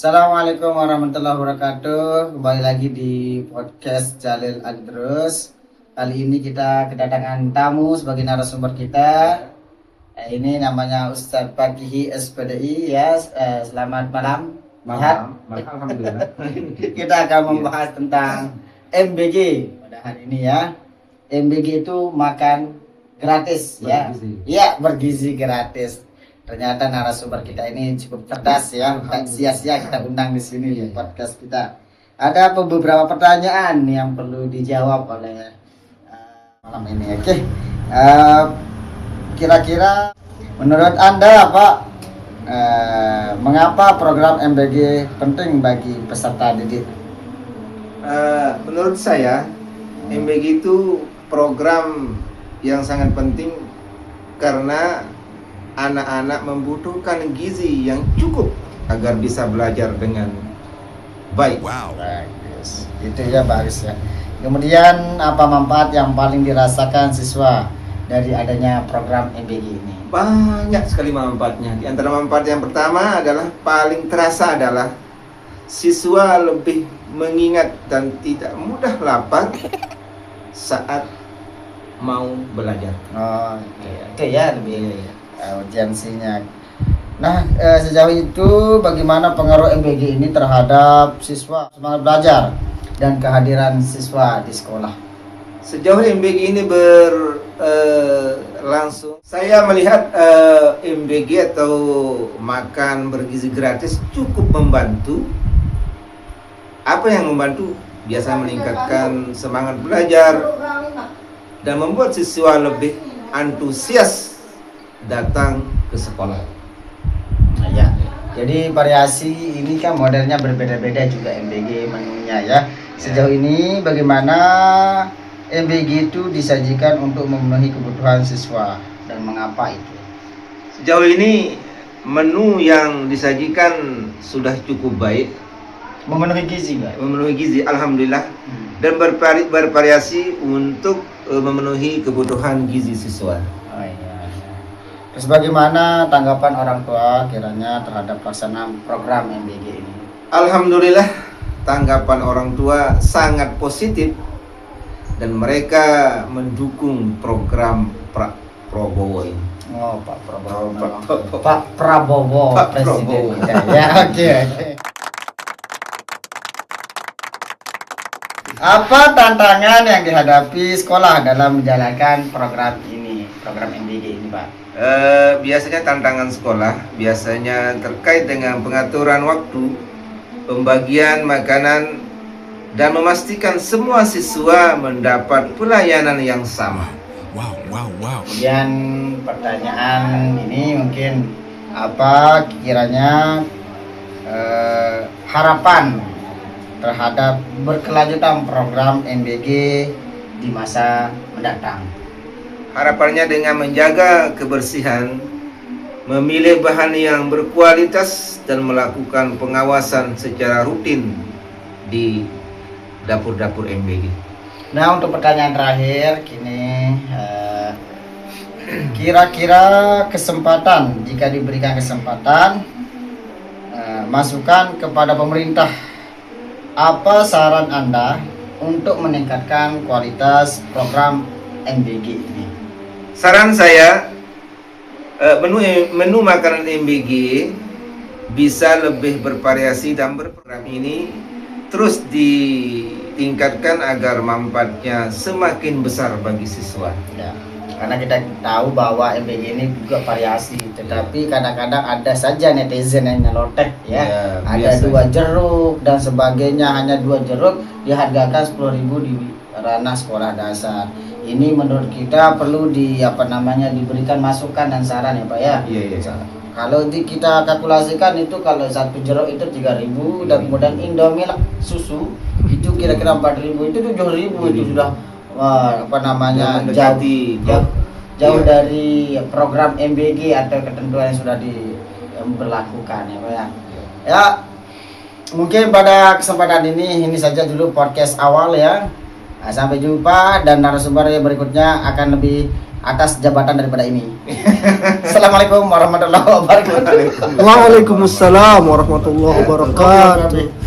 Assalamualaikum warahmatullahi wabarakatuh. Kembali lagi di podcast Jalil Agdrus. Kali ini kita kedatangan tamu sebagai narasumber kita. Ini namanya Ustadz Fakihi SPDI ya. Selamat malam. Malam, alhamdulillah. Kita akan membahas tentang MBG pada hari ini ya. MBG itu makan gratis ya. Iya, bergizi gratis. Ternyata narasumber kita ini cukup cerdas ya, tak sia-sia kita undang di sini di podcast kita. Ada beberapa pertanyaan yang perlu dijawab oleh malam ini. Oke. Kira-kira menurut Anda Pak, mengapa program MBG penting bagi peserta didik? Menurut saya, MBG itu program yang sangat penting karena anak-anak membutuhkan gizi yang cukup agar bisa belajar dengan baik. Wow. Bagus. Itu ya bagus ya. Kemudian apa manfaat yang paling dirasakan siswa dari adanya program MBG ini? Banyak sekali manfaatnya. Di antara manfaat yang pertama adalah paling terasa adalah siswa lebih mengingat dan tidak mudah lapar saat mau belajar. Oh, itu ya lebih urgensinya. Nah, sejauh itu bagaimana pengaruh MBG ini terhadap siswa semangat belajar dan kehadiran siswa di sekolah? Sejauh MBG ini berlangsung, saya melihat MBG atau makan bergizi gratis cukup membantu. Apa yang membantu? Biasa meningkatkan semangat belajar dan membuat siswa lebih antusias datang ke sekolah. Nah, ya. Jadi variasi ini kan modelnya berbeda-beda juga MBG menunya ya. Sejauh ini bagaimana MBG itu disajikan untuk memenuhi kebutuhan siswa dan mengapa itu? Sejauh ini menu yang disajikan sudah cukup baik, Memenuhi gizi, Pak. memenuhi gizi, alhamdulillah, dan bervariasi untuk memenuhi kebutuhan gizi siswa. Oh, iya. Terus bagaimana tanggapan orang tua kiranya terhadap pelaksanaan program MBG ini? Alhamdulillah, tanggapan orang tua sangat positif dan mereka mendukung program Pak Prabowo ini. Oh, Pak Prabowo. Pak Pak Prabowo Pak presiden Prabowo. kita. Ya, oke. Apa tantangan yang dihadapi sekolah dalam menjalankan program ini, program MBG ini, Pak? Biasanya tantangan sekolah biasanya terkait dengan pengaturan waktu, pembagian makanan, dan memastikan semua siswa mendapat pelayanan yang sama. Wow. Kemudian pertanyaan ini mungkin apa kiranya harapan terhadap berkelanjutan program MBG di masa mendatang? Harapannya dengan menjaga kebersihan, memilih bahan yang berkualitas, dan melakukan pengawasan secara rutin di dapur-dapur MBG. Nah, untuk pertanyaan terakhir kini kira-kira kesempatan, jika diberikan kesempatan, masukan kepada pemerintah, apa saran Anda untuk meningkatkan kualitas program MBG ini? Saran saya, menu makanan MBG bisa lebih bervariasi dan berprogram ini terus ditingkatkan agar manfaatnya semakin besar bagi siswa. Ya, karena kita tahu bahwa MBG ini juga variasi, tetapi kadang-kadang ada saja netizen yang nyelotek ya. Ada biasanya 2 jeruk dan sebagainya, hanya 2 jeruk dihargakan 10.000 di ranah sekolah dasar. Ini menurut kita perlu diberikan masukan dan saran ya Pak ya. Iya. Kalau kita kalkulasikan itu kalau 1 jeruk itu 3.000 dan kemudian Indomie susu itu kira-kira 4.000, itu 7.000 itu sudah jauh dari program MBG atau ketentuan yang sudah diberlakukan ya Pak ya. Ya, mungkin pada kesempatan ini saja dulu podcast awal ya. Nah, sampai jumpa dan narasumber berikutnya akan lebih atas jabatan daripada ini. Assalamualaikum warahmatullahi wabarakatuh. Waalaikumsalam warahmatullahi wabarakatuh.